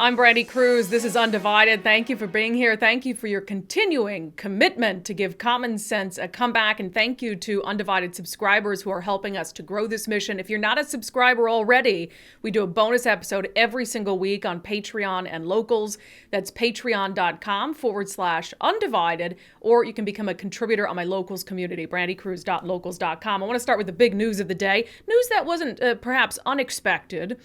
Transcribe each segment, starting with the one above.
I'm Brandi Kruse. This is Undivided. Thank you for being here. Thank you for your continuing commitment to give common sense a comeback. And thank you to Undivided subscribers who are helping us to grow this mission. If you're not a subscriber already, we do a bonus episode every single week on Patreon and Locals. That's patreon.com/undivided. Or you can become a contributor on my Locals community, brandikruse.locals.com. I want to start with the big news of the day. News that wasn't perhaps unexpected.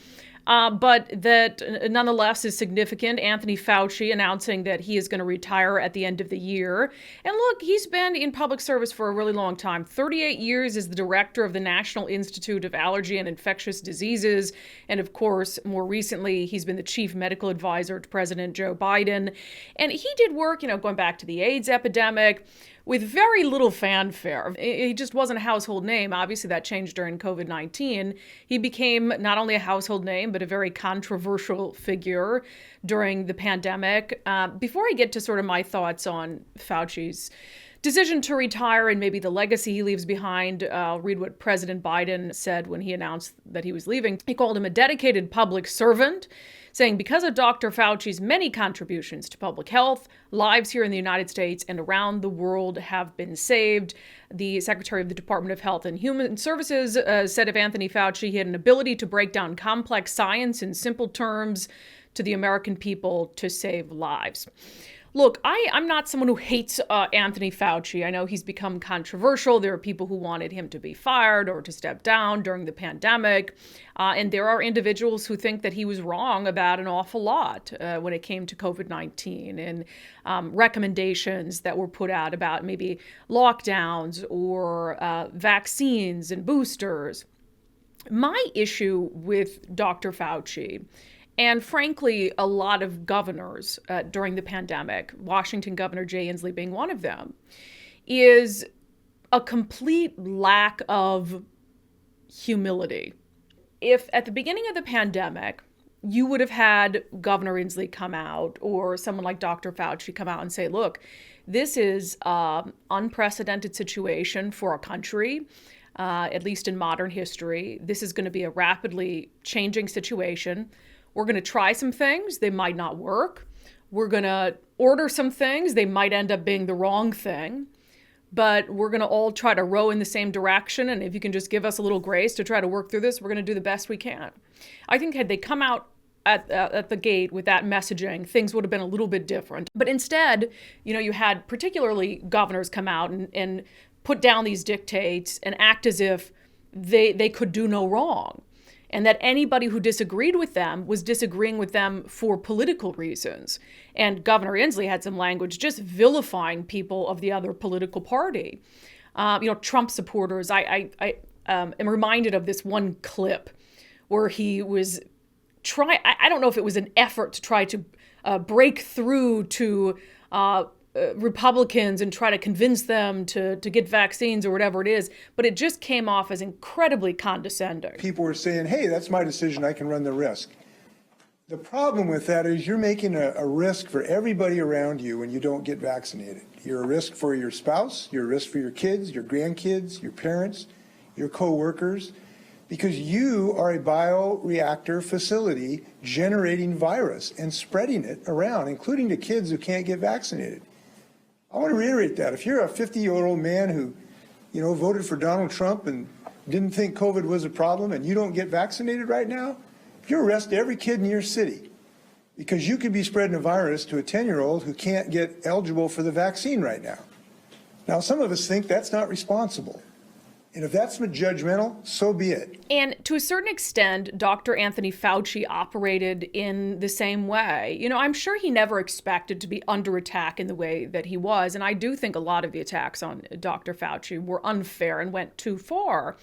But that nonetheless is significant. Anthony Fauci announcing that he is going to retire at the end of the year. And look, he's been in public service for a really long time. 38 years as the director of the National Institute of Allergy and Infectious Diseases. And of course, more recently, he's been the chief medical advisor to President Joe Biden. And he did work, going back to the AIDS epidemic, with very little fanfare. He just wasn't a household name. Obviously, that changed during COVID-19. He became not only a household name, but a very controversial figure during the pandemic. Before I get to sort of my thoughts on Fauci's decision to retire and maybe the legacy he leaves behind, I'll read what President Biden said when he announced that he was leaving. He called him a dedicated public servant, saying, because of Dr. Fauci's many contributions to public health, lives here in the United States and around the world have been saved. The Secretary of the Department of Health and Human Services said of Anthony Fauci, he had an ability to break down complex science in simple terms to the American people to save lives. Look, I'm not someone who hates Anthony Fauci. I know he's become controversial. There are people who wanted him to be fired or to step down during the pandemic. And there are individuals who think that he was wrong about an awful lot when it came to COVID-19 and recommendations that were put out about maybe lockdowns or vaccines and boosters. My issue with Dr. Fauci, and frankly, a lot of governors during the pandemic, Washington Governor Jay Inslee being one of them, is a complete lack of humility. If at the beginning of the pandemic, you would have had Governor Inslee come out or someone like Dr. Fauci come out and say, look, this is an unprecedented situation for our country. At least in modern history, this is going to be a rapidly changing situation. We're going to try some things. They might not work. We're going to order some things. They might end up being the wrong thing. But we're going to all try to row in the same direction. And if you can just give us a little grace to try to work through this, we're going to do the best we can. I think had they come out at the gate with that messaging, things would have been a little bit different. But instead, you had particularly governors come out and put down these dictates and act as if they could do no wrong. And that anybody who disagreed with them was disagreeing with them for political reasons. And Governor Inslee had some language just vilifying people of the other political party. Trump supporters, I am reminded of this one clip where he was I don't know if it was an effort to try to break through to Republicans and try to convince them to get vaccines or whatever it is, but it just came off as incredibly condescending. People were saying, hey, that's my decision, I can run the risk. The problem with that is you're making a risk for everybody around you when you don't get vaccinated. You're a risk for your spouse, you're a risk for your kids, your grandkids, your parents, your co-workers, because you are a bioreactor facility generating virus and spreading it around, including to kids who can't get vaccinated. I want to reiterate that. If you're a 50-year-old man who, voted for Donald Trump and didn't think COVID was a problem and you don't get vaccinated right now, you arrest every kid in your city because you could be spreading a virus to a 10-year-old who can't get eligible for the vaccine right now. Now, some of us think that's not responsible. And if that's judgmental, so be it. And to a certain extent, Dr. Anthony Fauci operated in the same way. I'm sure he never expected to be under attack in the way that he was. And I do think a lot of the attacks on Dr. Fauci were unfair and went too far.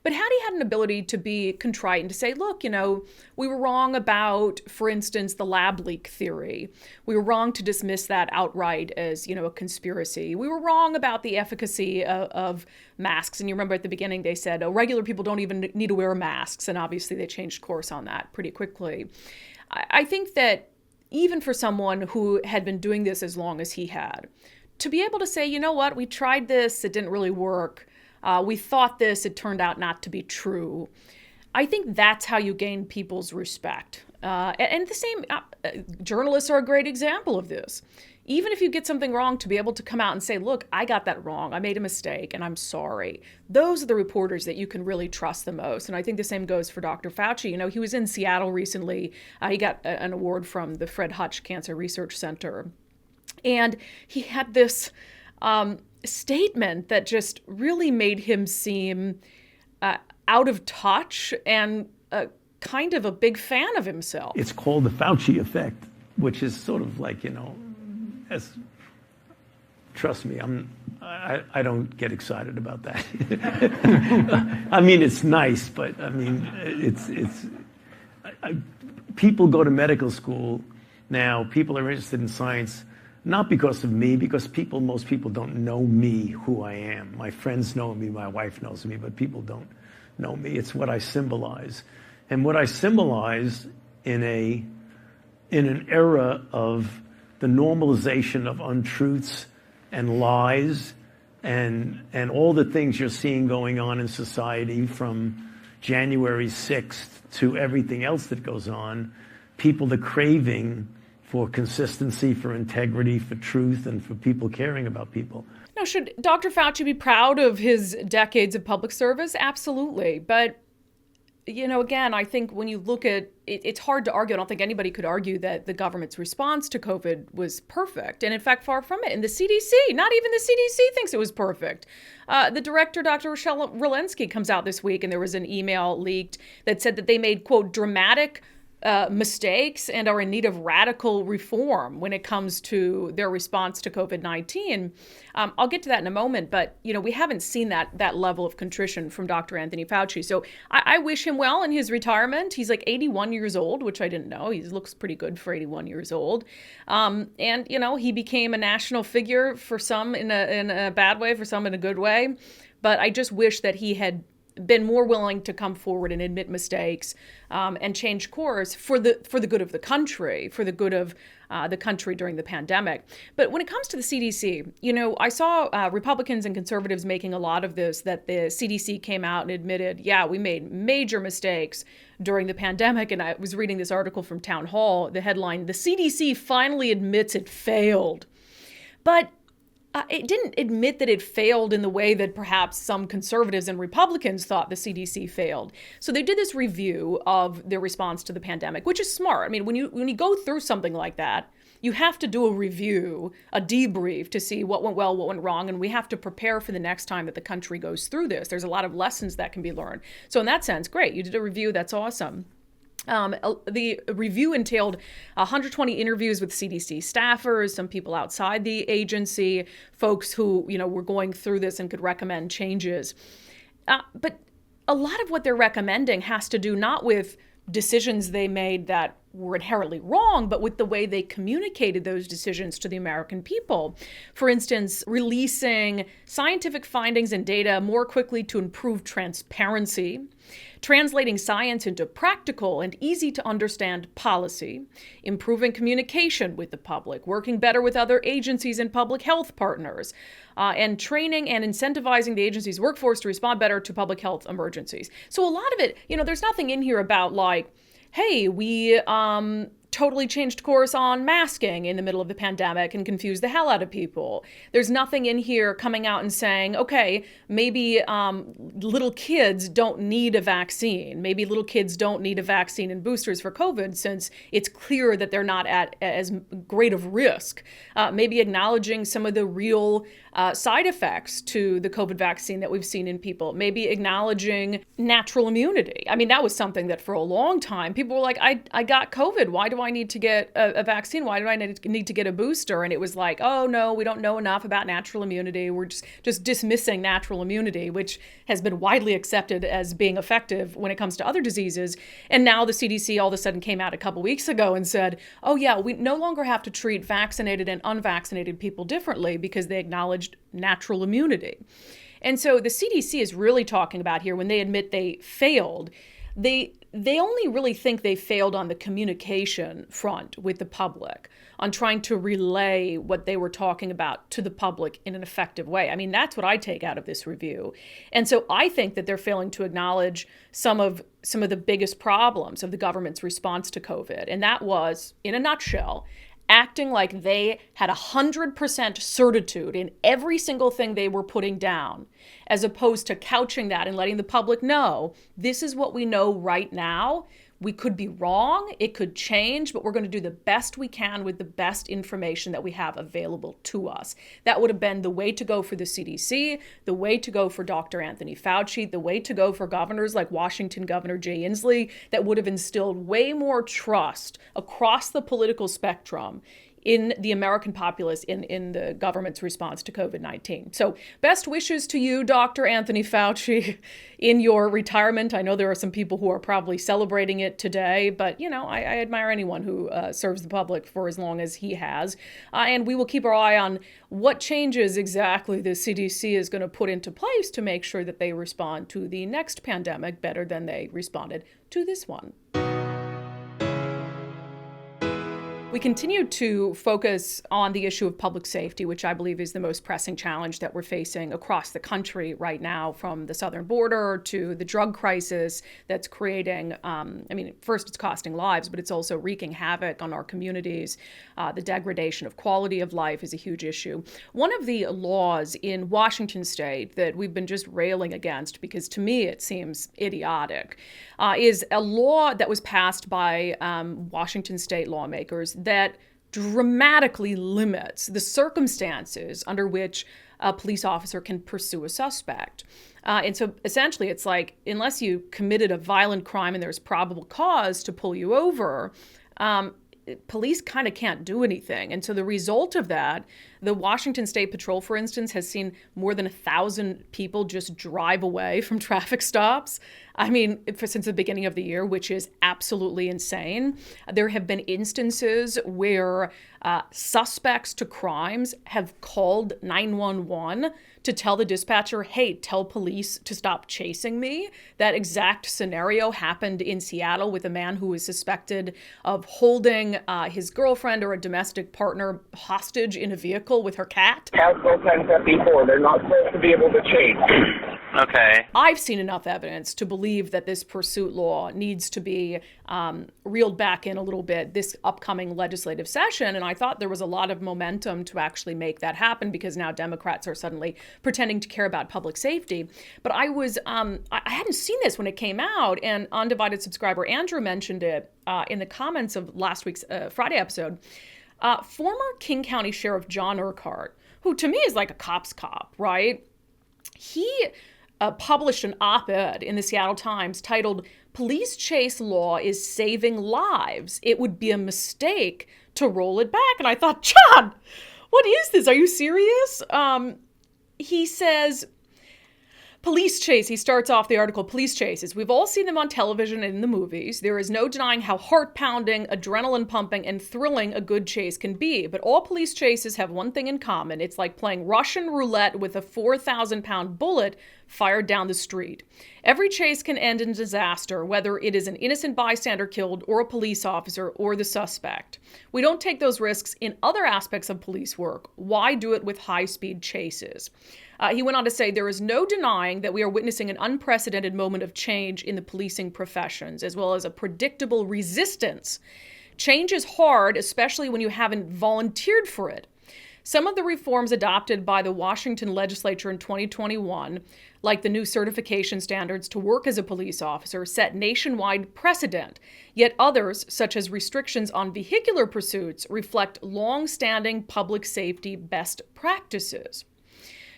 But had he had an ability to be contrite and to say, look, we were wrong about, for instance, the lab leak theory. We were wrong to dismiss that outright as, a conspiracy. We were wrong about the efficacy of masks. And you remember at the beginning, they said, regular people don't even need to wear masks. And obviously they changed course on that pretty quickly. I think that even for someone who had been doing this as long as he had, to be able to say, you know what, we tried this, it didn't really work. We thought this, it turned out not to be true. I think that's how you gain people's respect. And the same, journalists are a great example of this. Even if you get something wrong, to be able to come out and say, look, I got that wrong. I made a mistake and I'm sorry. Those are the reporters that you can really trust the most. And I think the same goes for Dr. Fauci. You know, he was in Seattle recently. He got an award from the Fred Hutch Cancer Research Center. And he had this statement that just really made him seem out of touch and kind of a big fan of himself. It's called the Fauci effect, which is sort of like, trust me, I don't get excited about that. I mean, it's nice, but I mean, people go to medical school now. People are interested in science, not because of me, because most people don't know me, who I am. My friends know me, my wife knows me, but people don't know me. It's what I symbolize. And what I symbolize in an era of the normalization of untruths and lies and all the things you're seeing going on in society from January 6th to everything else that goes on, people are craving for consistency, for integrity, for truth, and for people caring about people. Now, should Dr. Fauci be proud of his decades of public service? Absolutely. But again, I think when you look at it, it's hard to argue. I don't think anybody could argue that the government's response to COVID was perfect. And in fact, far from it. And the CDC, not even the CDC thinks it was perfect. The director, Dr. Rochelle Walensky, comes out this week, and there was an email leaked that said that they made, quote, dramatic mistakes and are in need of radical reform when it comes to their response to COVID-19. I'll get to that in a moment, but we haven't seen that level of contrition from Dr. Anthony Fauci. So I wish him well in his retirement. He's like 81 years old, which I didn't know. He looks pretty good for 81 years old. And he became a national figure, for some in a bad way, for some in a good way. But I just wish that he had been more willing to come forward and admit mistakes and change course for the good of the country, for the good of the country during the pandemic. But when it comes to the CDC, I saw Republicans and conservatives making a lot of this, that the CDC came out and admitted, yeah, we made major mistakes during the pandemic. And I was reading this article from Town Hall, the headline, "The CDC finally admits it failed." But it didn't admit that it failed in the way that perhaps some conservatives and Republicans thought the CDC failed. So they did this review of their response to the pandemic, which is smart. I mean, when you go through something like that, you have to do a review, a debrief to see what went well, what went wrong, and we have to prepare for the next time that the country goes through this. There's a lot of lessons that can be learned. So in that sense, great, you did a review, that's awesome. The review entailed 120 interviews with CDC staffers, some people outside the agency, folks who, were going through this and could recommend changes. But a lot of what they're recommending has to do not with decisions they made that were inherently wrong, but with the way they communicated those decisions to the American people. For instance, releasing scientific findings and data more quickly to improve transparency, translating science into practical and easy to understand policy, improving communication with the public, working better with other agencies and public health partners, and training and incentivizing the agency's workforce to respond better to public health emergencies. So a lot of it, there's nothing in here about like, hey, we totally changed course on masking in the middle of the pandemic and confused the hell out of people. There's nothing in here coming out and saying, okay, maybe little kids don't need a vaccine. Maybe little kids don't need a vaccine and boosters for COVID since it's clear that they're not at as great of risk. Maybe acknowledging some of the real side effects to the COVID vaccine that we've seen in people. Maybe acknowledging natural immunity. I mean, that was something that for a long time, people were like, I got COVID. Why do I need to get a vaccine? Why do I need to get a booster? And it was like, oh, no, we don't know enough about natural immunity. We're just dismissing natural immunity, which has been widely accepted as being effective when it comes to other diseases. And now the CDC all of a sudden came out a couple weeks ago and said, oh, yeah, we no longer have to treat vaccinated and unvaccinated people differently because they acknowledged natural immunity. And so the CDC is really talking about here when they admit they failed. they only really think they failed on the communication front with the public, on trying to relay what they were talking about to the public in an effective way. I mean, that's what I take out of this review. And so I think that they're failing to acknowledge some of the biggest problems of the government's response to COVID. And that was, in a nutshell, acting like they had 100% certitude in every single thing they were putting down, as opposed to couching that and letting the public know, this is what we know right now. We could be wrong, it could change, but we're going to do the best we can with the best information that we have available to us. That would have been the way to go for the CDC, the way to go for Dr. Anthony Fauci, the way to go for governors like Washington Governor Jay Inslee, that would have instilled way more trust across the political spectrum in the American populace, in the government's response to COVID-19. So best wishes to you, Dr. Anthony Fauci, in your retirement. I know there are some people who are probably celebrating it today, but, I admire anyone who serves the public for as long as he has. And we will keep our eye on what changes exactly the CDC is going to put into place to make sure that they respond to the next pandemic better than they responded to this one. We continue to focus on the issue of public safety, which I believe is the most pressing challenge that we're facing across the country right now, from the southern border to the drug crisis that's creating, first it's costing lives, but it's also wreaking havoc on our communities. The degradation of quality of life is a huge issue. One of the laws in Washington state that we've been just railing against, because to me it seems idiotic, is a law that was passed by Washington state lawmakers that dramatically limits the circumstances under which a police officer can pursue a suspect. And so essentially it's like, unless you committed a violent crime and there's probable cause to pull you over, police kind of can't do anything. And so the result of that, the Washington State Patrol, for instance, has seen more than 1,000 people just drive away from traffic stops. Since the beginning of the year, which is absolutely insane. There have been instances where suspects to crimes have called 911 to tell the dispatcher, hey, tell police to stop chasing me. That exact scenario happened in Seattle with a man who was suspected of holding his girlfriend or a domestic partner hostage in a vehicle with her cat. Have girlfriends at before. They're not supposed to be able to chase. Okay. I've seen enough evidence to believe that this pursuit law needs to be reeled back in a little bit this upcoming legislative session. And I thought there was a lot of momentum to actually make that happen, because now Democrats are suddenly pretending to care about public safety. But I hadn't seen this when it came out, and unDivided subscriber Andrew mentioned it in the comments of last week's Friday episode. Former King County Sheriff John Urquhart, who to me is like a cop's cop, right? He published an op-ed in the Seattle Times titled, "Police Chase Law is Saving Lives. It would be a mistake to roll it back." And I thought, John, what is this? Are you serious? He says, he starts off the article, police chases. We've all seen them on television and in the movies. There is no denying how heart-pounding, adrenaline-pumping, and thrilling a good chase can be. But all police chases have one thing in common. It's like playing Russian roulette with a 4,000-pound bullet fired down the street. Every chase can end in disaster, whether it is an innocent bystander killed or a police officer or the suspect. We don't take those risks in other aspects of police work. Why do it with high-speed chases? He went on to say, there is no denying that we are witnessing an unprecedented moment of change in the policing professions, as well as a predictable resistance. Change is hard, especially when you haven't volunteered for it. Some of the reforms adopted by the Washington legislature in 2021, like the new certification standards to work as a police officer, set nationwide precedent. Yet others, such as restrictions on vehicular pursuits, reflect long-standing public safety best practices.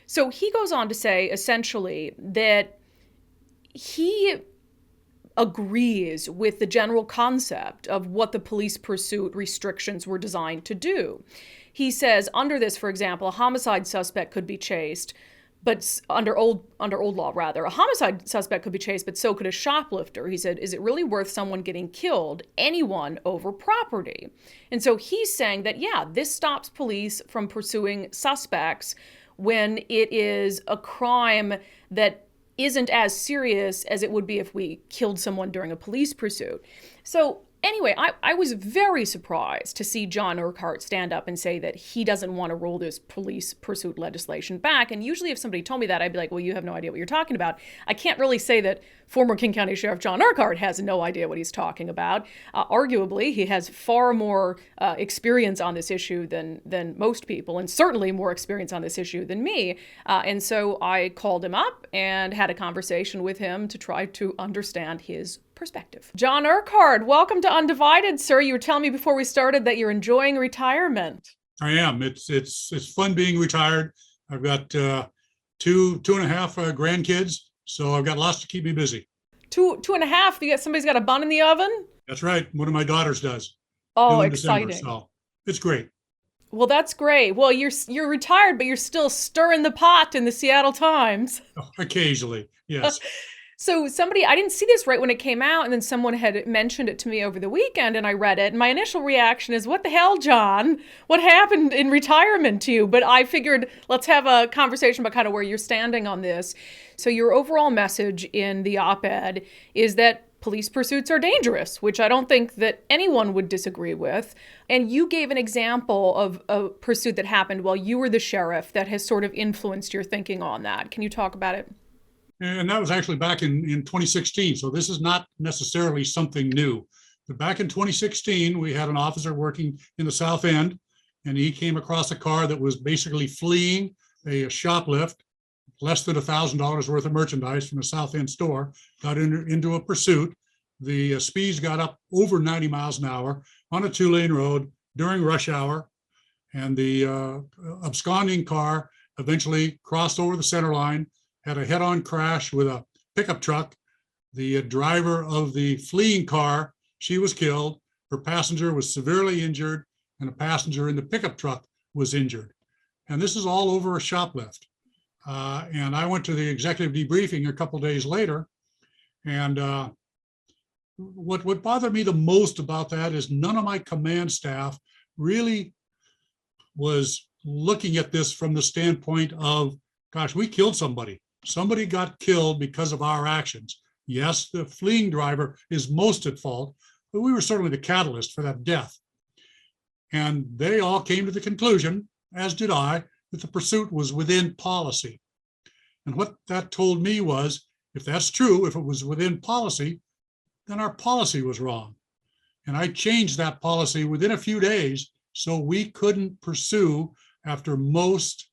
So he goes on to say, essentially, that he agrees with the general concept of what the police pursuit restrictions were designed to do. He says, under this, for example, a homicide suspect could be chased, but under old law, rather, a homicide suspect could be chased, but so could a shoplifter. He said, is it really worth someone getting killed, anyone, over property? And so he's saying that, yeah, this stops police from pursuing suspects when it is a crime that isn't as serious as it would be if we killed someone during a police pursuit. So anyway, I was very surprised to see John Urquhart stand up and say that he doesn't want to roll this police pursuit legislation back. And usually if somebody told me that, I'd be like, well, you have no idea what you're talking about. I can't really say that former King County Sheriff John Urquhart has no idea what he's talking about. Arguably, he has far more experience on this issue than most people, and certainly more experience on this issue than me. And so I called him up and had a conversation with him to try to understand his perspective. John Urquhart, welcome to Undivided, sir. You were telling me before we started that you're enjoying retirement. I am. It's fun being retired. I've got two and a half grandkids, so I've got lots to keep me busy. Two and a half. Somebody's got a bun in the oven? That's right. One of my daughters does. Oh, December, exciting. so it's great. Well, that's great. Well, you're retired, but you're still stirring the pot in the Seattle Times. Occasionally, yes. So I didn't see this right when it came out, and then someone had mentioned it to me over the weekend, and I read it, and my initial reaction is, what the hell, John? What happened in retirement to you? But I figured, let's have a conversation about kind of where you're standing on this. So your overall message in the op-ed is that police pursuits are dangerous, which I don't think that anyone would disagree with. And you gave an example of a pursuit that happened while you were the sheriff that has sort of influenced your thinking on that. Can you talk about it? And that was actually back in 2016. So this is not necessarily something new. But back in 2016, we had an officer working in the South End, and he came across a car that was basically fleeing a shoplift, less than $1,000 worth of merchandise from a South End store, got into a pursuit. The speeds got up over 90 miles an hour on a 2-lane road during rush hour. And the absconding car eventually crossed over the center line, had a head-on crash with a pickup truck. The driver of the fleeing car, she was killed. Her passenger was severely injured, and a passenger in the pickup truck was injured. And this is all over a shoplift. And I went to the executive debriefing a couple days later. And what bothered me the most about that is none of my command staff really was looking at this from the standpoint of, gosh, we killed somebody. Somebody got killed because of our actions. Yes, the fleeing driver is most at fault, but we were certainly the catalyst for that death. And they all came to the conclusion, as did I, that the pursuit was within policy. And what that told me was, if that's true, if it was within policy, then our policy was wrong. And I changed that policy within a few days so we couldn't pursue after most,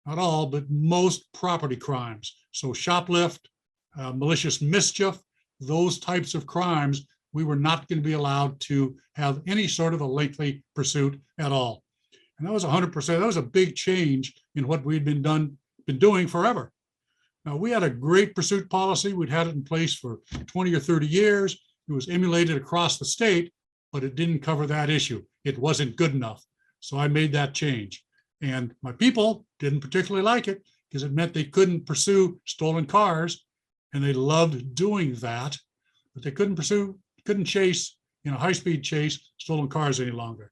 not all, but most property crimes. So shoplift, malicious mischief, those types of crimes, we were not going to be allowed to have any sort of a lengthy pursuit at all. And that was 100%. That was a big change in what we'd been doing forever. Now, we had a great pursuit policy. We'd had it in place for 20 or 30 years. It was emulated across the state, but it didn't cover that issue. It wasn't good enough. So I made that change. And my people didn't particularly like it because it meant they couldn't pursue stolen cars, and they loved doing that, but they couldn't chase, high-speed chase stolen cars any longer.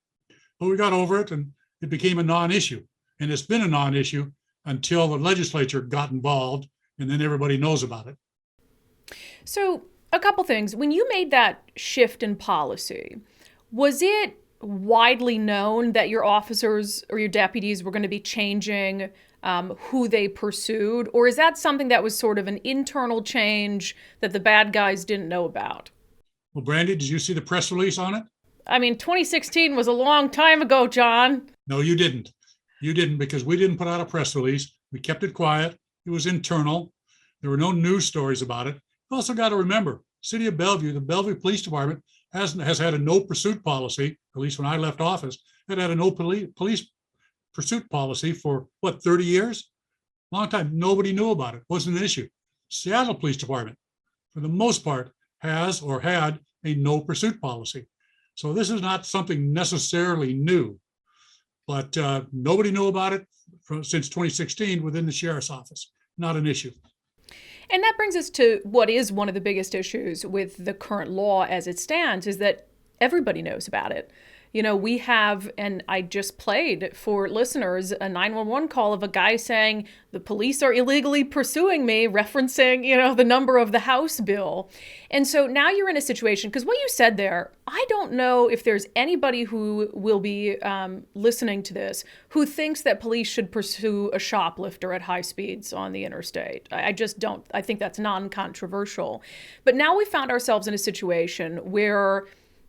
But we got over it, and it became a non-issue. And it's been a non-issue until the legislature got involved, and then everybody knows about it. So a couple things. When you made that shift in policy, was it widely known that your officers or your deputies were going to be changing who they pursued? Or is that something that was sort of an internal change that the bad guys didn't know about? Well, Brandi, did you see the press release on it? I mean, 2016 was a long time ago, John. No, you didn't. You didn't, because we didn't put out a press release. We kept it quiet. It was internal. There were no news stories about it. You also got to remember, City of Bellevue, the Bellevue Police Department has had a no pursuit policy, at least when I left office. It had a no police pursuit policy for, 30 years? Long time. Nobody knew about it. Wasn't an issue. Seattle Police Department, for the most part, has or had a no pursuit policy. So this is not something necessarily new, but nobody knew about it since 2016 within the sheriff's office. Not an issue. And that brings us to what is one of the biggest issues with the current law as it stands, is that everybody knows about it. We have, and I just played for listeners, a 911 call of a guy saying the police are illegally pursuing me, referencing, the number of the House bill. And so now you're in a situation, because what you said there, I don't know if there's anybody who will be listening to this who thinks that police should pursue a shoplifter at high speeds on the interstate. I just don't. I think that's non-controversial. But now we found ourselves in a situation where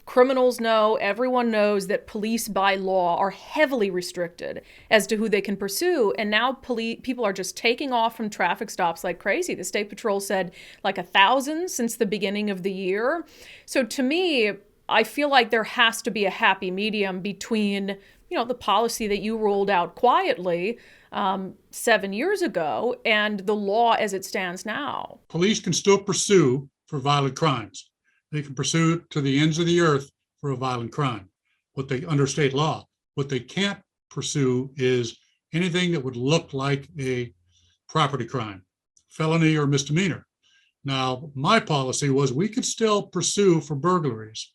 criminals know, everyone knows that police by law are heavily restricted as to who they can pursue. And now people are just taking off from traffic stops like crazy. The State Patrol said like 1,000 since the beginning of the year. So to me, I feel like there has to be a happy medium between, the policy that you rolled out quietly 7 years ago and the law as it stands now. Police can still pursue for violent crimes. They can pursue to the ends of the earth for a violent crime, under state law. What they can't pursue is anything that would look like a property crime, felony or misdemeanor. Now, my policy was we could still pursue for burglaries.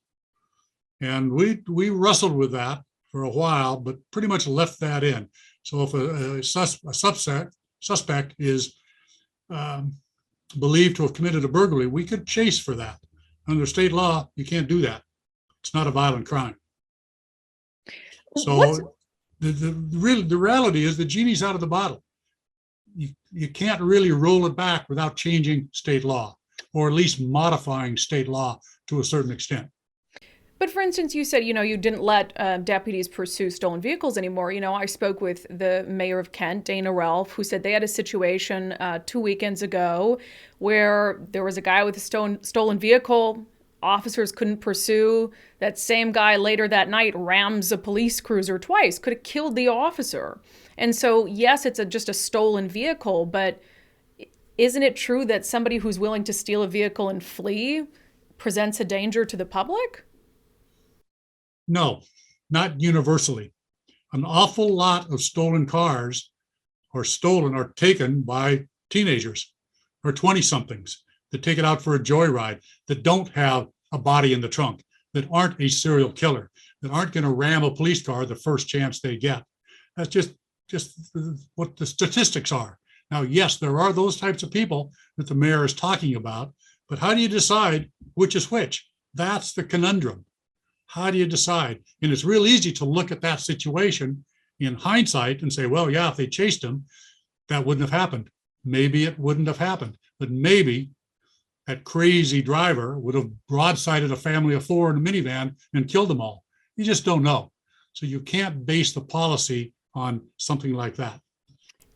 And we wrestled with that for a while, but pretty much left that in. So if a suspect is believed to have committed a burglary, we could chase for that. Under state law, you can't do that. It's not a violent crime. So the reality is the genie's out of the bottle. You can't really roll it back without changing state law, or at least modifying state law to a certain extent. But for instance, you said, you didn't let deputies pursue stolen vehicles anymore. I spoke with the mayor of Kent, Dana Ralph, who said they had a situation 2 weekends ago where there was a guy with a stolen vehicle. Officers couldn't pursue. That same guy later that night rams a police cruiser twice, could have killed the officer. And so, yes, it's just a stolen vehicle, but isn't it true that somebody who's willing to steal a vehicle and flee presents a danger to the public? No, not universally. An awful lot of stolen cars are taken by teenagers or 20-somethings that take it out for a joyride, that don't have a body in the trunk, that aren't a serial killer, that aren't going to ram a police car the first chance they get. That's just what the statistics are. Now, yes, there are those types of people that the mayor is talking about, but how do you decide which is which? That's the conundrum. How do you decide? And it's real easy to look at that situation in hindsight and say, well, yeah, if they chased him, that wouldn't have happened. Maybe it wouldn't have happened, but maybe that crazy driver would have broadsided a family of 4 in a minivan and killed them all. You just don't know. So you can't base the policy on something like that.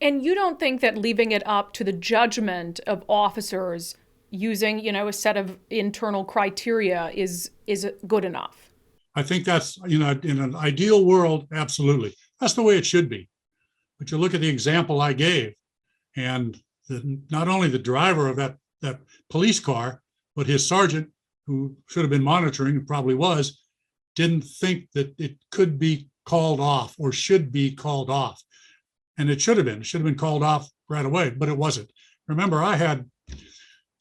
And you don't think that leaving it up to the judgment of officers using, a set of internal criteria is good enough? I think that's, in an ideal world, absolutely. That's the way it should be. But you look at the example I gave, and not only the driver of that police car, but his sergeant, who should have been monitoring, and probably was, didn't think that it could be called off or should be called off. And it should have been called off right away, but it wasn't. Remember, I had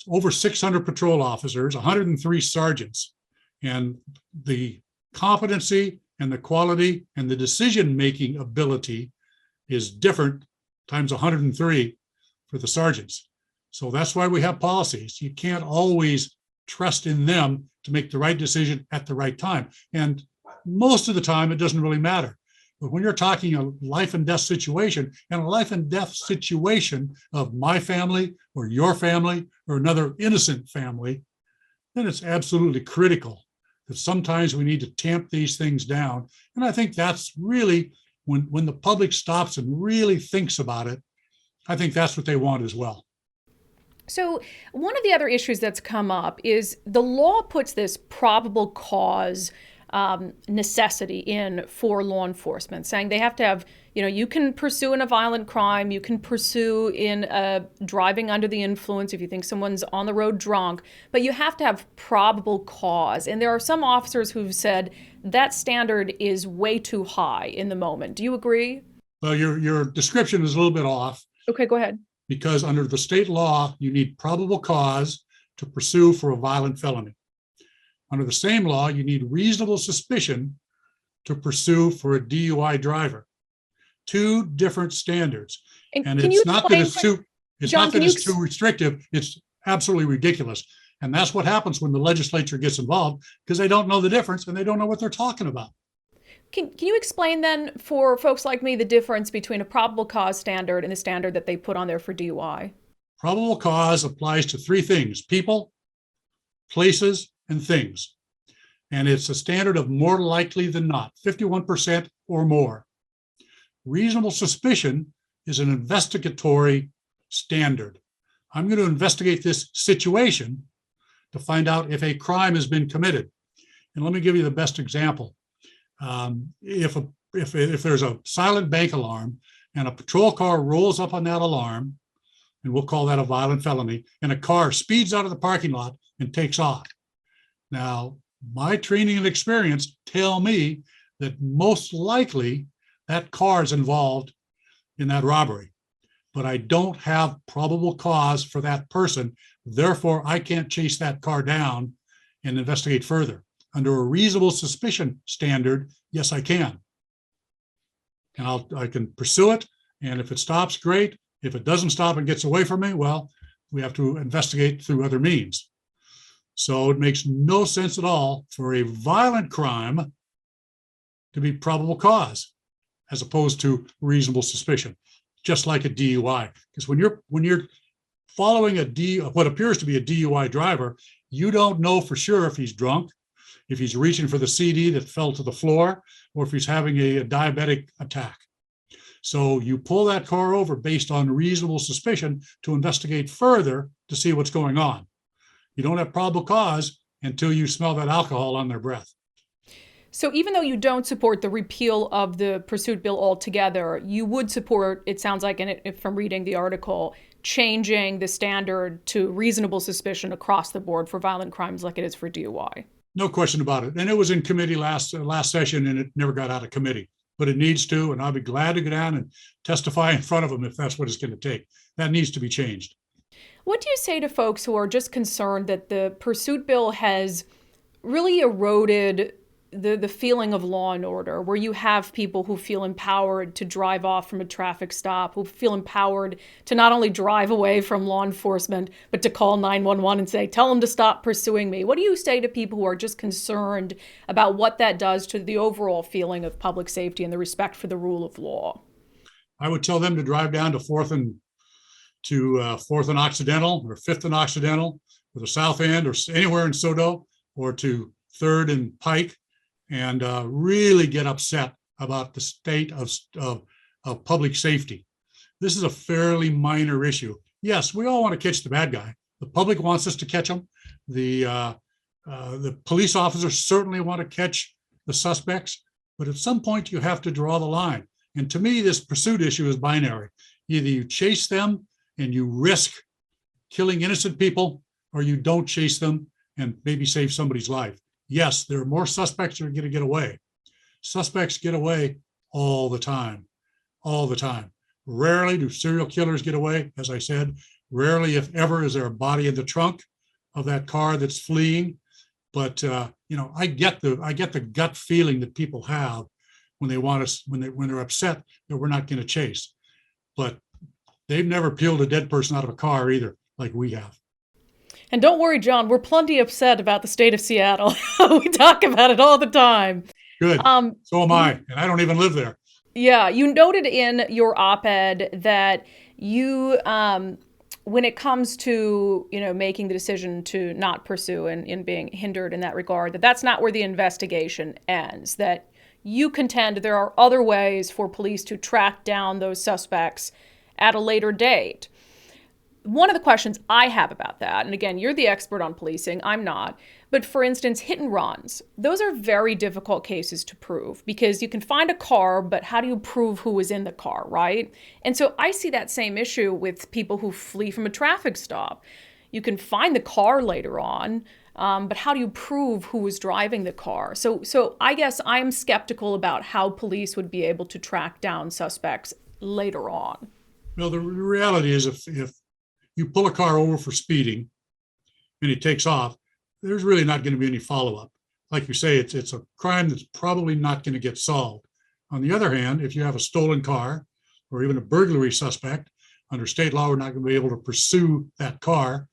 over 600 patrol officers, 103 sergeants, and the competency and the quality and the decision-making ability is different times 103 for the sergeants. So that's why we have policies. You can't always trust in them to make the right decision at the right time. And most of the time, it doesn't really matter. But when you're talking a life and death situation, and a life and death situation of my family or your family or another innocent family, then it's absolutely critical that sometimes we need to tamp these things down. And I think that's really when the public stops and really thinks about it, I think that's what they want as well. So one of the other issues that's come up is the law puts this probable cause necessity in for law enforcement, saying they have to have, you can pursue in a violent crime, you can pursue in driving under the influence if you think someone's on the road drunk, but you have to have probable cause. And there are some officers who've said that standard is way too high in the moment. Do you agree? Well, your description is a little bit off. Okay, go ahead. Because under the state law, you need probable cause to pursue for a violent felony. Under the same law, you need reasonable suspicion to pursue for a DUI driver. Two different standards. And can you it's not that it's explain, too, it's John, not that it's too restrictive. It's absolutely ridiculous. And that's what happens when the legislature gets involved, because they don't know the difference and they don't know what they're talking about. Can you explain then for folks like me the difference between a probable cause standard and the standard that they put on there for DUI? Probable cause applies to three things: people, places, and things. And it's a standard of more likely than not, 51% or more. Reasonable suspicion is an investigatory standard. I'm going to investigate this situation to find out if a crime has been committed. And let me give you the best example. If there's a silent bank alarm and a patrol car rolls up on that alarm, and we'll call that a violent felony, and a car speeds out of the parking lot and takes off. Now, my training and experience tell me that most likely that car is involved in that robbery, but I don't have probable cause for that person. Therefore, I can't chase that car down and investigate further. Under a reasonable suspicion standard, yes, I can. And I can pursue it. And if it stops, great. If it doesn't stop and gets away from me, well, we have to investigate through other means. So it makes no sense at all for a violent crime to be probable cause as opposed to reasonable suspicion, just like a DUI. Because when you're following what appears to be a DUI driver, you don't know for sure if he's drunk, if he's reaching for the CD that fell to the floor, or if he's having a diabetic attack. So you pull that car over based on reasonable suspicion to investigate further to see what's going on. You don't have probable cause until you smell that alcohol on their breath. So even though you don't support the repeal of the pursuit bill altogether, you would support, it sounds like from reading the article, changing the standard to reasonable suspicion across the board for violent crimes like it is for DUI. No question about it. And it was in committee last session, and it never got out of committee. But it needs to, and I'll be glad to go down and testify in front of them if that's what it's going to take. That needs to be changed. What do you say to folks who are just concerned that the pursuit bill has really eroded the feeling of law and order, where you have people who feel empowered to drive off from a traffic stop, who feel empowered to not only drive away from law enforcement, but to call 911 and say, tell them to stop pursuing me? What do you say to people who are just concerned about what that does to the overall feeling of public safety and the respect for the rule of law? I would tell them to drive down to Fourth and Occidental, or Fifth and Occidental, or the South End, or anywhere in Sodo, or to Third and Pike, and really get upset about the state of public safety. This is a fairly minor issue. Yes, we all want to catch the bad guy. The public wants us to catch him. The police officers certainly want to catch the suspects, but at some point you have to draw the line. And to me, this pursuit issue is binary. Either you chase them and you risk killing innocent people, or you don't chase them and maybe save somebody's life. Yes, there are more suspects that are going to get away. Suspects get away all the time, all the time. Rarely do serial killers get away. As I said, rarely, if ever, is there a body in the trunk of that car that's fleeing. But I get the gut feeling that people have when they want us, when they're upset that we're not going to chase. But they've never peeled a dead person out of a car either, like we have. And don't worry, John, we're plenty upset about the state of Seattle. We talk about it all the time. Good. So am I, and I don't even live there. Yeah, you noted in your op-ed that you, when it comes to, making the decision to not pursue and being hindered in that regard, that's not where the investigation ends, that you contend there are other ways for police to track down those suspects at a later date. One of the questions I have about that, and again, you're the expert on policing, I'm not, but for instance, hit and runs, those are very difficult cases to prove because you can find a car, but how do you prove who was in the car, right? And so I see that same issue with people who flee from a traffic stop. You can find the car later on, but how do you prove who was driving the car? So I guess I'm skeptical about how police would be able to track down suspects later on. Well, the reality is if you pull a car over for speeding and he takes off, there's really not going to be any follow-up. like you say, it's a crime that's probably not going to get solved. On the other hand, if you have a stolen car or even a burglary suspect, under state law, we're not going to be able to pursue that car,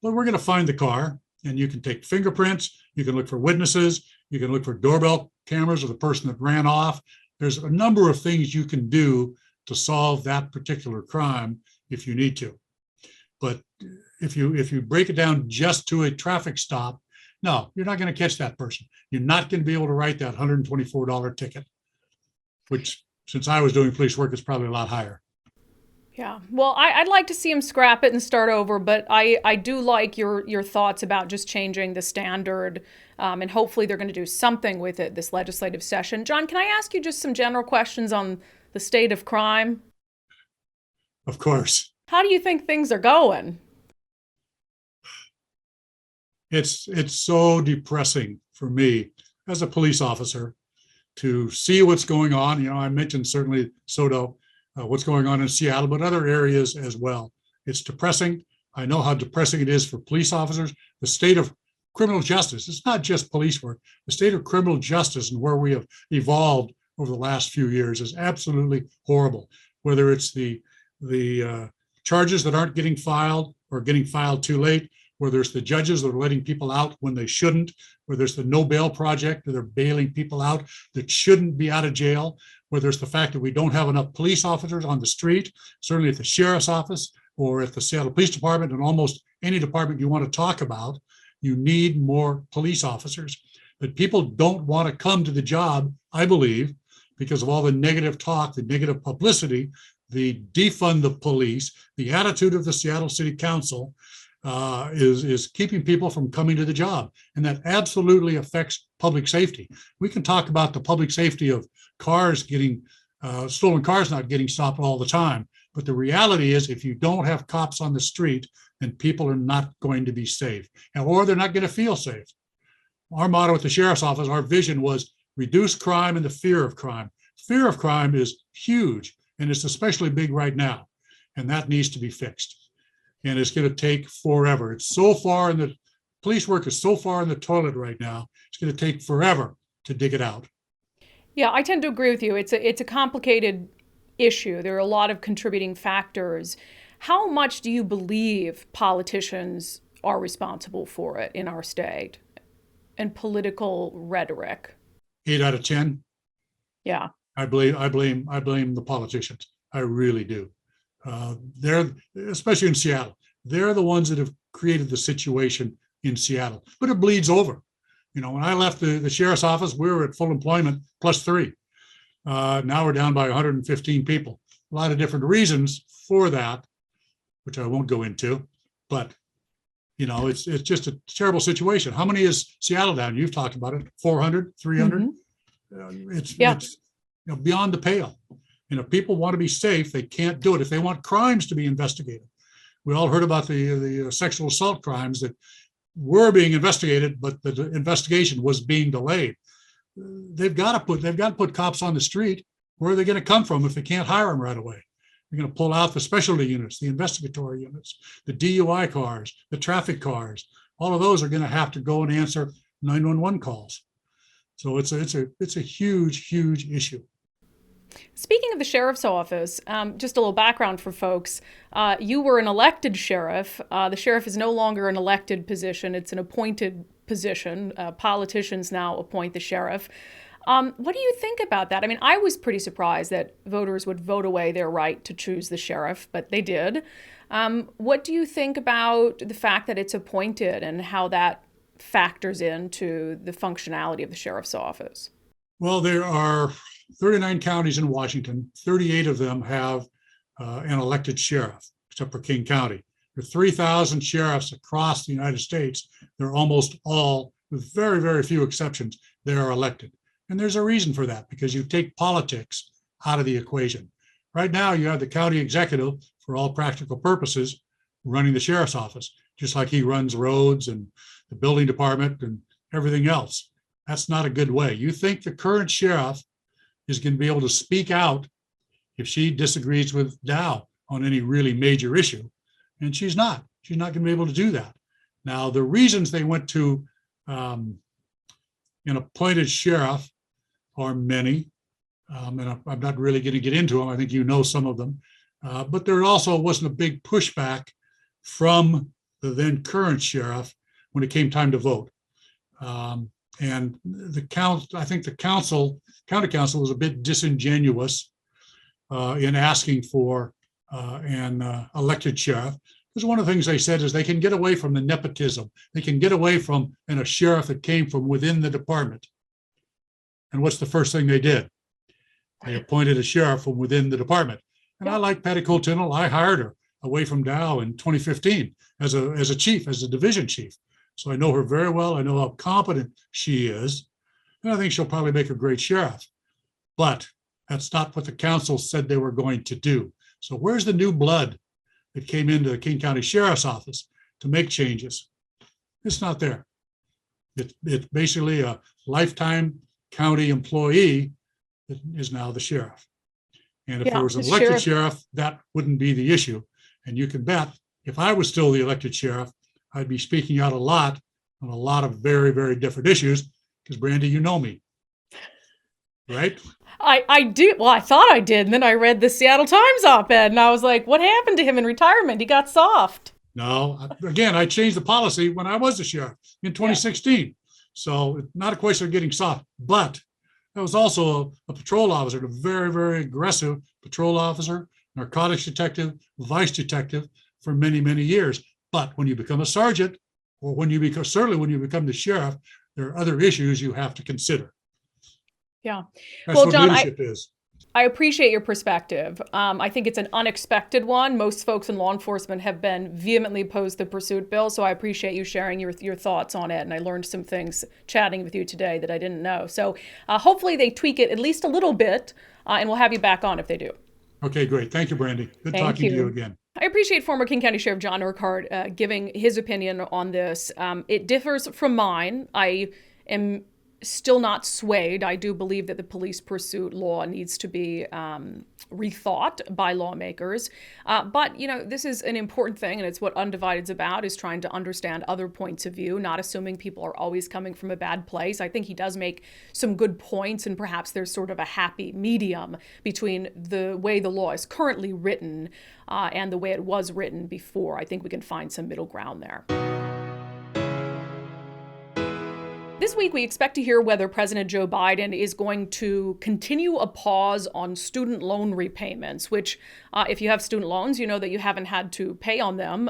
but we're going to find the car, and you can take fingerprints, you can look for witnesses, you can look for doorbell cameras of the person that ran off. There's a number of things you can do to solve that particular crime if you need to. But if you break it down just to a traffic stop, no, you're not going to catch that person. You're not going to be able to write that $124 ticket, which, since I was doing police work, is probably a lot higher. Yeah, well, I'd like to see him scrap it and start over, but I do like your thoughts about just changing the standard, and hopefully they're going to do something with it this legislative session. John, can I ask you just some general questions on the state of crime? Of course. How do you think things are going? It's so depressing for me as a police officer to see what's going on. You know, I mentioned certainly Soto, what's going on in Seattle, but other areas as well. It's depressing. I know how depressing it is for police officers. The state of criminal justice, it's not just police work. The state of criminal justice and where we have evolved over the last few years is absolutely horrible. Whether it's the charges that aren't getting filed or getting filed too late, whether it's the judges that are letting people out when they shouldn't, whether it's the no bail project where they're bailing people out that shouldn't be out of jail, whether it's the fact that we don't have enough police officers on the street, certainly at the sheriff's office or at the Seattle Police Department, and almost any department you want to talk about, you need more police officers. But people don't want to come to the job, I believe, because of all the negative talk, the negative publicity, the defund the police, the attitude of the Seattle City Council is keeping people from coming to the job. And that absolutely affects public safety. We can talk about the public safety of cars getting, stolen cars not getting stopped all the time. But the reality is, if you don't have cops on the street, then people are not going to be safe, or they're not going to feel safe. Our motto at the sheriff's office, our vision was reduce crime and the fear of crime. Fear of crime is huge, and it's especially big right now. And that needs to be fixed. And it's going to take forever. It's so far in the police work is so far in the toilet right now. It's going to take forever to dig it out. Yeah, I tend to agree with you. It's a complicated issue. There are a lot of contributing factors. How much do you believe politicians are responsible for it in our state and political rhetoric? 8 out of 10. Yeah. I blame the politicians. I really do. They're, especially in Seattle, they're the ones that have created the situation in Seattle. But it bleeds over. You know, when I left the sheriff's office, we were at full employment +3. Now we're down by 115 people. A lot of different reasons for that, which I won't go into. But you know, it's just a terrible situation. How many is Seattle down? You've talked about it. 400, 300. Mm-hmm. It's you know, beyond the pale. You know, people want to be safe. They can't do it. If they want crimes to be investigated, we all heard about the sexual assault crimes that were being investigated, but the investigation was being delayed. They've got to put cops on the street. Where are they going to come from if they can't hire them right away? They're going to pull out the specialty units, the investigatory units, the DUI cars, the traffic cars. All of those are going to have to go and answer 911 calls. So it's a huge issue. Speaking of the sheriff's office, just a little background for folks. You were an elected sheriff. The sheriff is no longer an elected position. It's an appointed position. Politicians now appoint the sheriff. What do you think about that? I mean, I was pretty surprised that voters would vote away their right to choose the sheriff, but they did. What do you think about the fact that it's appointed and how that factors into the functionality of the sheriff's office? Well, there are 39 counties in Washington. 38 of them have an elected sheriff, except for King County. There are 3,000 sheriffs across the United States. They're almost all, with very, very few exceptions, they are elected. And there's a reason for that, because you take politics out of the equation. Right now, you have the county executive, for all practical purposes, running the sheriff's office, just like he runs roads and the building department and everything else. That's not a good way. You think the current sheriff is going to be able to speak out if she disagrees with Dow on any really major issue, and she's not. She's not going to be able to do that. Now, the reasons they went to an appointed sheriff, or many, and I'm not really going to get into them. I think you know some of them. But there also wasn't a big pushback from the then current sheriff when it came time to vote. And I think the county council was a bit disingenuous in asking for an elected sheriff. Because one of the things they said is they can get away from the nepotism. They can get away from a sheriff that came from within the department. And what's the first thing they did? They appointed a sheriff from within the department. And I like Patty Cole-Tindall. I hired her away from Dow in 2015 as a chief, as a division chief. So I know her very well. I know how competent she is. And I think she'll probably make a great sheriff. But that's not what the council said they were going to do. So where's the new blood that came into the King County Sheriff's Office to make changes? It's not there. It's basically a lifetime county employee that is now the sheriff. And if there was an elected sheriff, that wouldn't be the issue. And you can bet if I was still the elected sheriff, I'd be speaking out a lot on a lot of very, very different issues because, Brandi, you know me, right? I do. Well, I thought I did. And then I read the Seattle Times op-ed and I was like, what happened to him in retirement? He got soft. No, again, I changed the policy when I was the sheriff in 2016. Yeah. So it's not a question of getting soft, but I was also a patrol officer, a very, very aggressive patrol officer, narcotics detective, vice detective for many, many years. But when you become a sergeant, or certainly when you become the sheriff, there are other issues you have to consider. Yeah. That's well, what John, leadership is. I appreciate your perspective. I think it's an unexpected one. Most folks in law enforcement have been vehemently opposed to the pursuit bill, so I appreciate you sharing your thoughts on it. And I learned some things chatting with you today that I didn't know. So hopefully they tweak it at least a little bit, and we'll have you back on if they do. Okay, great. Thank you, Brandi. Good talking to you again. I appreciate former King County Sheriff John Urquhart giving his opinion on this. It differs from mine. I am still not swayed. I do believe that the police pursuit law needs to be rethought by lawmakers. But, this is an important thing, and it's what unDivided's about, is trying to understand other points of view, not assuming people are always coming from a bad place. I think he does make some good points, and perhaps there's sort of a happy medium between the way the law is currently written and the way it was written before. I think we can find some middle ground there. This week, we expect to hear whether President Joe Biden is going to continue a pause on student loan repayments, which, if you have student loans, you know that you haven't had to pay on them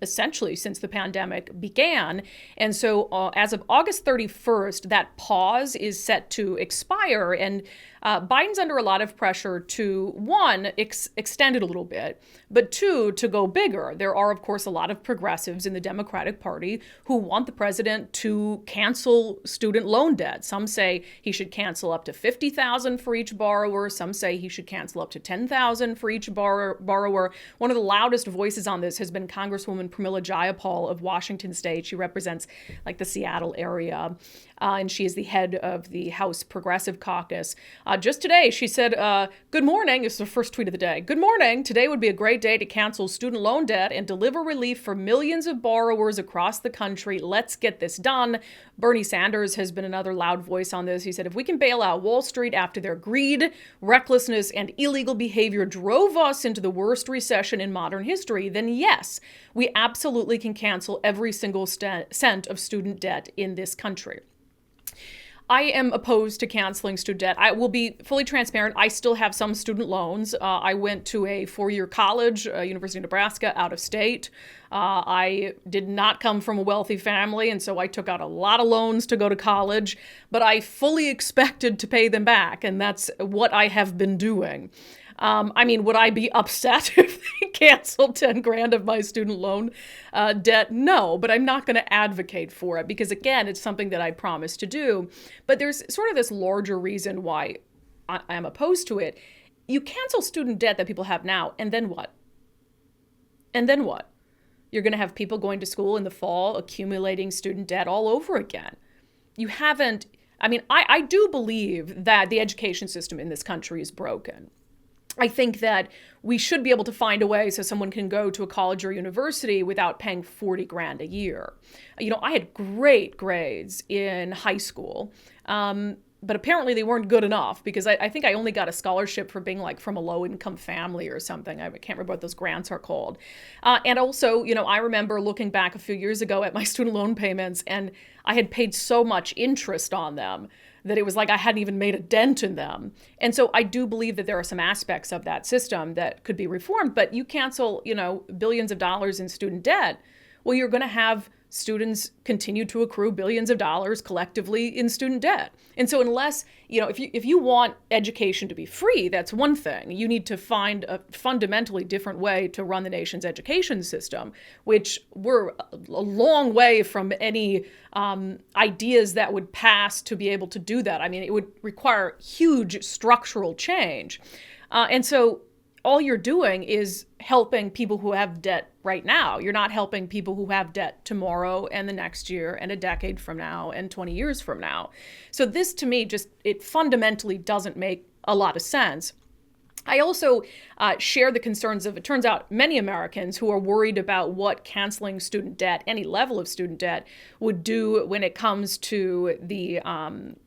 essentially since the pandemic began. And so as of August 31st, that pause is set to expire. And Biden's under a lot of pressure to, one, extend it a little bit, but two, to go bigger. There are, of course, a lot of progressives in the Democratic Party who want the president to cancel student loan debt. Some say he should cancel up to $50,000 for each borrower. Some say he should cancel up to $10,000 for each borrower. One of the loudest voices on this has been Congresswoman Pramila Jayapal of Washington State. She represents the Seattle area. And she is the head of the House Progressive Caucus. Just today, she said, good morning. This is the first tweet of the day. Good morning. Today would be a great day to cancel student loan debt and deliver relief for millions of borrowers across the country. Let's get this done. Bernie Sanders has been another loud voice on this. He said, if we can bail out Wall Street after their greed, recklessness, and illegal behavior drove us into the worst recession in modern history, then yes, we absolutely can cancel every single cent of student debt in this country. I am opposed to canceling student debt. I will be fully transparent. I still have some student loans. I went to a 4-year college, University of Nebraska, out of state. I did not come from a wealthy family, and so I took out a lot of loans to go to college, but I fully expected to pay them back, and that's what I have been doing. Would I be upset if they canceled 10 grand of my student loan debt? No, but I'm not going to advocate for it because, again, it's something that I promised to do. But there's sort of this larger reason why I am opposed to it. You cancel student debt that people have now, and then what? And then what? You're going to have people going to school in the fall accumulating student debt all over again. You haven't, I do believe that the education system in this country is broken. I think that we should be able to find a way so someone can go to a college or university without paying 40 grand a year. I had great grades in high school, but apparently they weren't good enough because I think I only got a scholarship for being like from a low income family or something. I can't remember what those grants are called. And also, I remember looking back a few years ago at my student loan payments, and I had paid so much interest on them that it was like I hadn't even made a dent in them. And so I do believe that there are some aspects of that system that could be reformed, but you cancel, billions of dollars in student debt, well, you're going to have students continue to accrue billions of dollars collectively in student debt. And so unless, if you want education to be free, that's one thing. You need to find a fundamentally different way to run the nation's education system, which we're a long way from any ideas that would pass to be able to do that. I mean, it would require huge structural change. And so all you're doing is helping people who have debt right now. You're not helping people who have debt tomorrow and the next year and a decade from now and 20 years from now. So this, to me, it fundamentally doesn't make a lot of sense. I also share the concerns of, it turns out, many Americans who are worried about what canceling student debt, any level of student debt, would do when it comes to the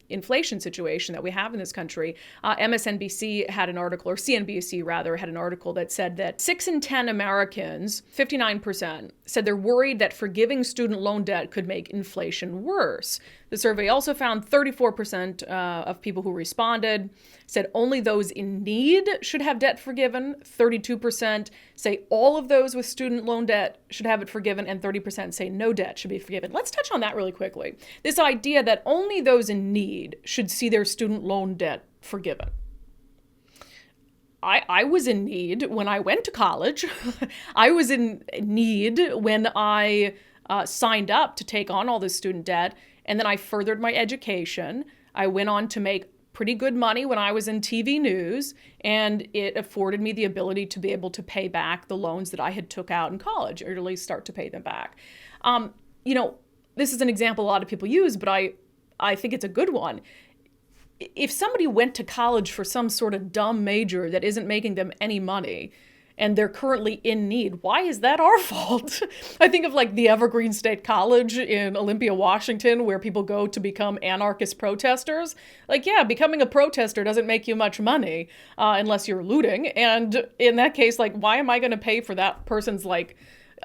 inflation situation that we have in this country. MSNBC had an article, or CNBC rather, had an article that said that 6 in 10 Americans, 59%, said they're worried that forgiving student loan debt could make inflation worse. The survey also found 34% of people who responded said only those in need should have debt forgiven. 32% say all of those with student loan debt should have it forgiven, and 30% say no debt should be forgiven. Let's touch on that really quickly. This idea that only those in need should see their student loan debt forgiven. I was in need when I went to college. I was in need when I signed up to take on all this student debt, and then I furthered my education. I went on to make pretty good money when I was in TV news, and it afforded me the ability to be able to pay back the loans that I had took out in college, or at least start to pay them back. This is an example a lot of people use, but I think it's a good one. If somebody went to college for some sort of dumb major that isn't making them any money, and they're currently in need, why is that our fault? I think of like the Evergreen State College in Olympia, Washington, where people go to become anarchist protesters. Like, yeah, becoming a protester doesn't make you much money unless you're looting. And in that case, like, why am I going to pay for that person's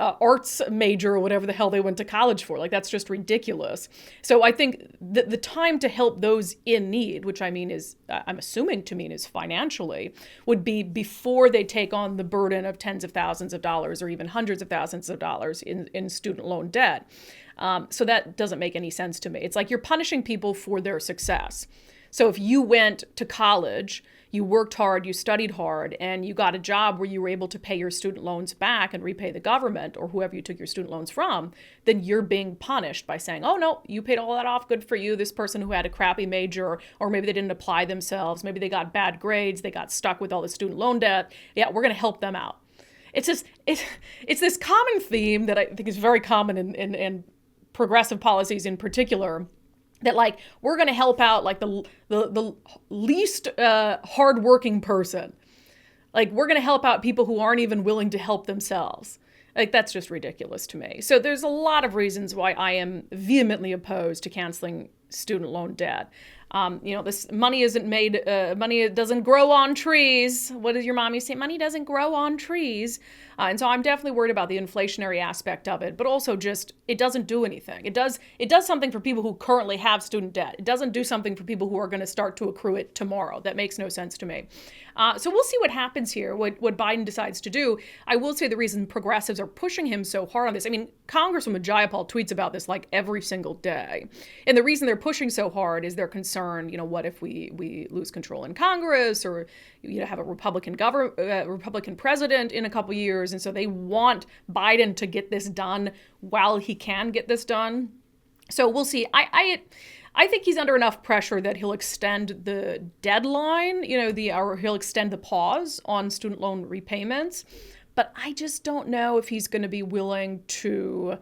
arts major or whatever the hell they went to college for? Like, that's just ridiculous. So I think the time to help those in need, which I mean is, I'm assuming to mean is financially, would be before they take on the burden of tens of thousands of dollars or even hundreds of thousands of dollars in student loan debt. So that doesn't make any sense to me. It's like you're punishing people for their success. So if you went to college, you worked hard, you studied hard, and you got a job where you were able to pay your student loans back and repay the government or whoever you took your student loans from, then you're being punished by saying, oh, no, you paid all that off, good for you. This person who had a crappy major, or maybe they didn't apply themselves, maybe they got bad grades, they got stuck with all the student loan debt. Yeah, we're going to help them out. It's this common theme that I think is very common in progressive policies in particular, that like we're going to help out like the least hardworking person. Like we're going to help out people who aren't even willing to help themselves. Like that's just ridiculous to me. So there's a lot of reasons why I am vehemently opposed to canceling student loan debt. This money isn't made, money doesn't grow on trees. What does your mommy say? Money doesn't grow on trees. And so I'm definitely worried about the inflationary aspect of it, but also just, it doesn't do anything. It does something for people who currently have student debt. It doesn't do something for people who are going to start to accrue it tomorrow. That makes no sense to me. So we'll see what happens here, what Biden decides to do. I will say the reason progressives are pushing him so hard on this, I mean, Congresswoman Jayapal tweets about this like every single day. And the reason they're pushing so hard is their concern, what if we lose control in Congress, or have a Republican Republican president in a couple years. And so they want Biden to get this done while he can get this done. So we'll see. I think he's under enough pressure that he'll extend the deadline, or he'll extend the pause on student loan repayments. But I just don't know if he's going to be willing to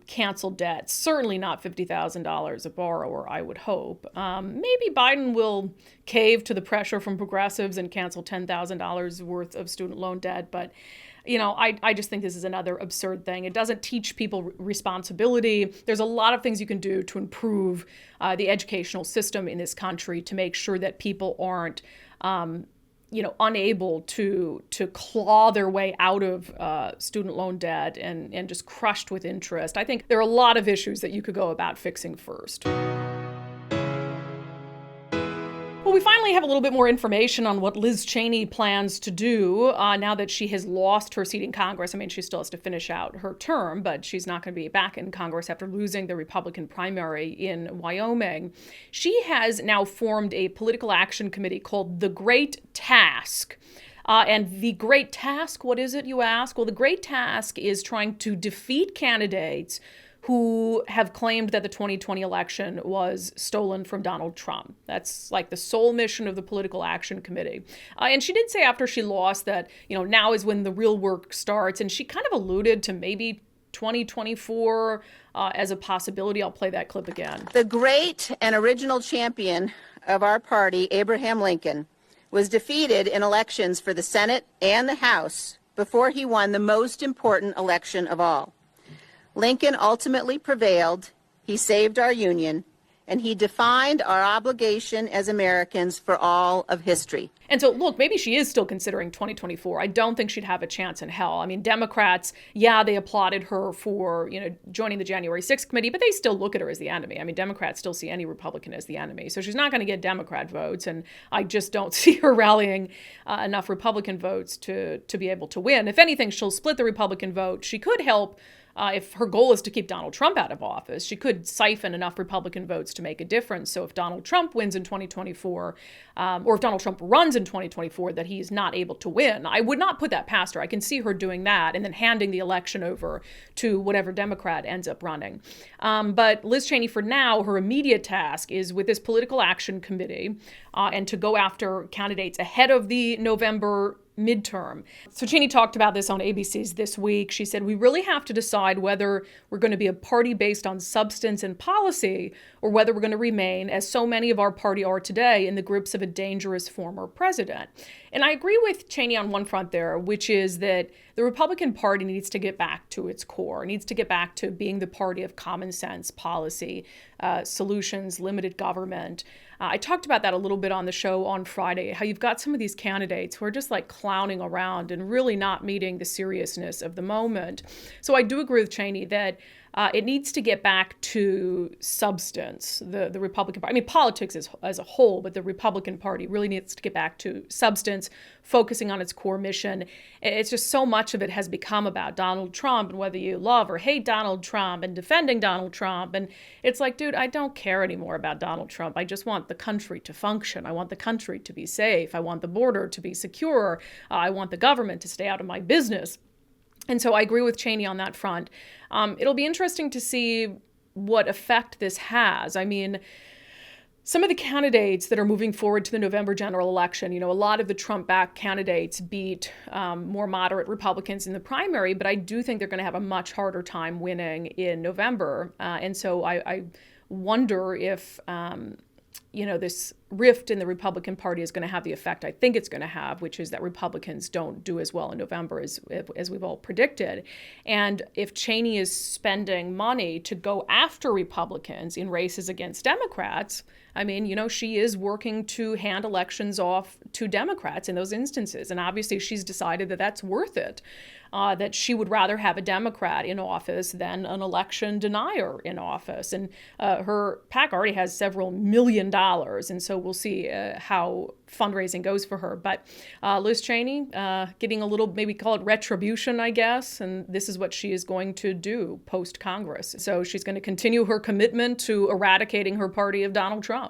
cancel debt. Certainly not $50,000 a borrower, I would hope. Maybe Biden will cave to the pressure from progressives and cancel $10,000 worth of student loan debt. But, I just think this is another absurd thing. It doesn't teach people responsibility. There's a lot of things you can do to improve the educational system in this country to make sure that people aren't unable to claw their way out of student loan debt and just crushed with interest. I think there are a lot of issues that you could go about fixing first. Well, we finally have a little bit more information on what Liz Cheney plans to do now that she has lost her seat in Congress. I mean, she still has to finish out her term, but she's not going to be back in Congress after losing the Republican primary in Wyoming. She has now formed a political action committee called The Great Task. And the Great Task, what is it, you ask? Well, the Great Task is trying to defeat candidates who have claimed that the 2020 election was stolen from Donald Trump. That's like the sole mission of the Political Action Committee. And she did say after she lost that, now is when the real work starts. And she kind of alluded to maybe 2024 as a possibility. I'll play that clip again. The great and original champion of our party, Abraham Lincoln, was defeated in elections for the Senate and the House before he won the most important election of all. Lincoln ultimately prevailed, he saved our Union, and he defined our obligation as Americans for all of history. And so, look, maybe she is still considering 2024. I don't think she'd have a chance in hell. I mean, Democrats, they applauded her for, joining the January 6th committee, but they still look at her as the enemy. I mean, Democrats still see any Republican as the enemy. So she's not going to get Democrat votes, and I just don't see her rallying enough Republican votes to be able to win. If anything, she'll split the Republican vote. She could help. If her goal is to keep Donald Trump out of office, she could siphon enough Republican votes to make a difference. So if Donald Trump wins in 2024, or if Donald Trump runs in 2024, that he's not able to win, I would not put that past her. I can see her doing that and then handing the election over to whatever Democrat ends up running. But Liz Cheney, for now, her immediate task is with this Political Action Committee and to go after candidates ahead of the November midterm. So Cheney talked about this on ABC's This Week. She said, we really have to decide whether we're going to be a party based on substance and policy or whether we're going to remain, as so many of our party are today, in the grips of a dangerous former president. And I agree with Cheney on one front there, which is that the Republican Party needs to get back to its core, needs to get back to being the party of common sense, policy, solutions, limited government. I talked about that a little bit on the show on Friday, how you've got some of these candidates who are just like clowning around and really not meeting the seriousness of the moment. So I do agree with Cheney that it needs to get back to substance, the Republican Party. I mean, politics as a whole, but the Republican Party really needs to get back to substance, focusing on its core mission. It's just so much of it has become about Donald Trump and whether you love or hate Donald Trump and defending Donald Trump. And it's like, dude, I don't care anymore about Donald Trump. I just want the country to function. I want the country to be safe. I want the border to be secure. I want the government to stay out of my business. And so I agree with Cheney on that front. It'll be interesting to see what effect this has. I mean, some of the candidates that are moving forward to the November general election, a lot of the Trump-backed candidates beat more moderate Republicans in the primary, but I do think they're going to have a much harder time winning in November. And so I wonder if this rift in the Republican Party is going to have the effect I think it's going to have, which is that Republicans don't do as well in November as we've all predicted. And if Cheney is spending money to go after Republicans in races against Democrats, I mean, she is working to hand elections off to Democrats in those instances. And obviously she's decided that that's worth it, that she would rather have a Democrat in office than an election denier in office. And her PAC already has several $1 million. And so we'll see how fundraising goes for her. But Liz Cheney getting a little, maybe call it retribution, I guess. And this is what she is going to do post-Congress. So she's going to continue her commitment to eradicating her party of Donald Trump.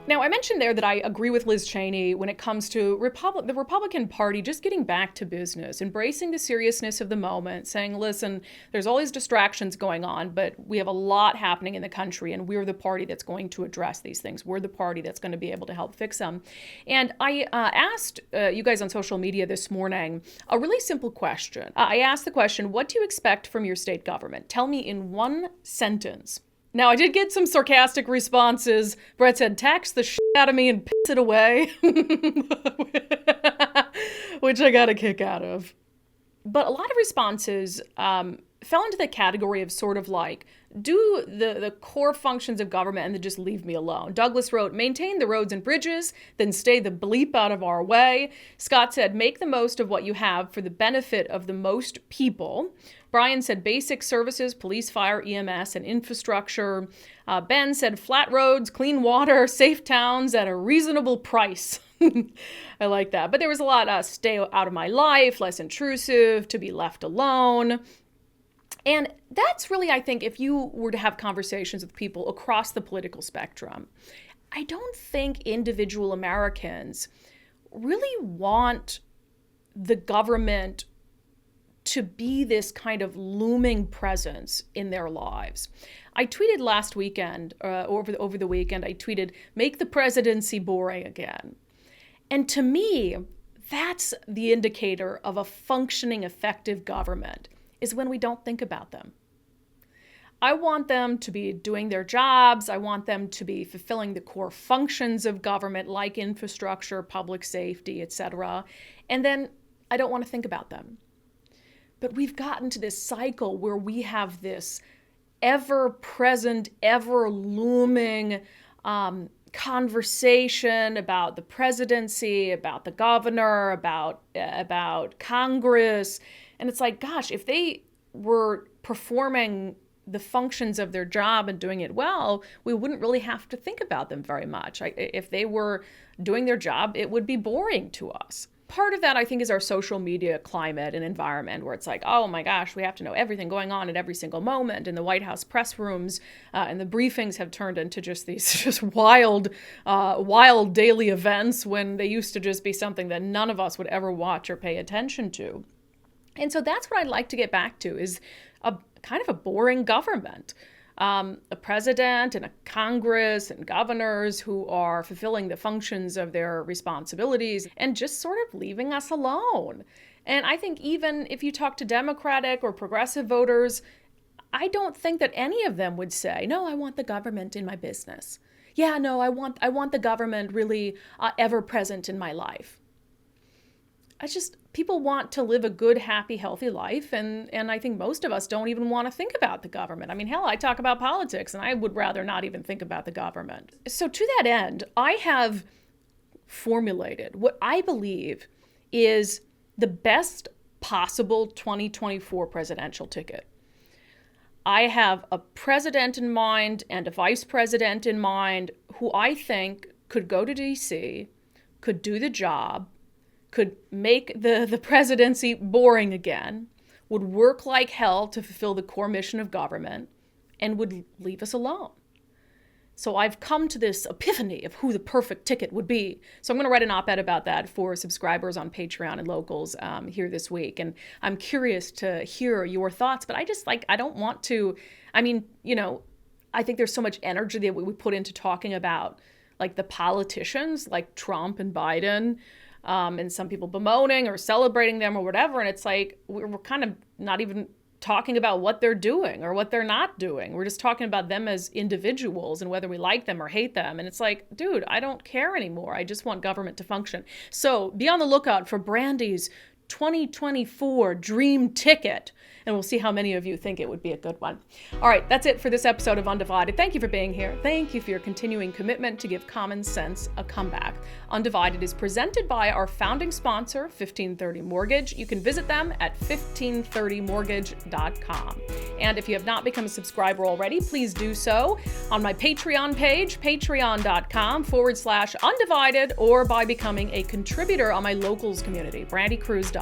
Now, I mentioned there that I agree with Liz Cheney when it comes to the Republican Party just getting back to business, embracing the seriousness of the moment, saying, listen, there's all these distractions going on, but we have a lot happening in the country, and we're the party that's going to address these things. We're the party that's going to be able to help fix them. And I asked you guys on social media this morning a really simple question. I asked the question, what do you expect from your state government? Tell me in one sentence. Now, I did get some sarcastic responses. Brett said, tax the shit out of me and piss it away, which I got a kick out of. But a lot of responses fell into the category of sort of like, do the core functions of government and then just leave me alone. Douglas wrote, maintain the roads and bridges, then stay the bleep out of our way. Scott said, make the most of what you have for the benefit of the most people. Brian said basic services, police, fire, EMS, and infrastructure. Ben said flat roads, clean water, safe towns at a reasonable price. I like that. But there was a lot, stay out of my life, less intrusive, to be left alone. And that's really, I think, if you were to have conversations with people across the political spectrum, I don't think individual Americans really want the government to be this kind of looming presence in their lives. I tweeted last weekend, over the weekend, I tweeted, make the presidency boring again. And to me, that's the indicator of a functioning, effective government, is when we don't think about them. I want them to be doing their jobs. I want them to be fulfilling the core functions of government, like infrastructure, public safety, etc. And then I don't want to think about them. But we've gotten to this cycle where we have this ever-present, ever-looming conversation about the presidency, about the governor, about Congress. And it's like, gosh, if they were performing the functions of their job and doing it well, we wouldn't really have to think about them very much. If they were doing their job, it would be boring to us. Part of that, I think, is our social media climate and environment, where it's like, oh my gosh, we have to know everything going on at every single moment. And the White House press rooms and the briefings have turned into just these wild daily events, when they used to just be something that none of us would ever watch or pay attention to. And so that's what I'd like to get back to, is a kind of a boring government. A president and a Congress and governors who are fulfilling the functions of their responsibilities and just sort of leaving us alone. And I think even if you talk to Democratic or progressive voters, I don't think that any of them would say, no, I want the government in my business. Yeah, no, I want the government really ever present in my life. People want to live a good, happy, healthy life, and I think most of us don't even want to think about the government. I mean, hell, I talk about politics, and I would rather not even think about the government. So to that end, I have formulated what I believe is the best possible 2024 presidential ticket. I have a president in mind and a vice president in mind who I think could go to D.C., could do the job, could make the presidency boring again, would work like hell to fulfill the core mission of government, and would leave us alone. So I've come to this epiphany of who the perfect ticket would be. So I'm going to write an op-ed about that for subscribers on Patreon and Locals here this week. And I'm curious to hear your thoughts, but I don't want to, I think there's so much energy that we put into talking about like the politicians like Trump and Biden, and some people bemoaning or celebrating them or whatever. And it's like, we're kind of not even talking about what they're doing or what they're not doing. We're just talking about them as individuals and whether we like them or hate them. And it's like, dude, I don't care anymore. I just want government to function. So be on the lookout for Brandi's 2024 dream ticket, and we'll see how many of you think it would be a good one. All right, that's it for this episode of Undivided. Thank you for being here. Thank you for your continuing commitment to give common sense a comeback. Undivided is presented by our founding sponsor, 1530 Mortgage. You can visit them at 1530mortgage.com. And if you have not become a subscriber already, please do so on my Patreon page, patreon.com/undivided, or by becoming a contributor on my Locals community, brandikruse.locals.com.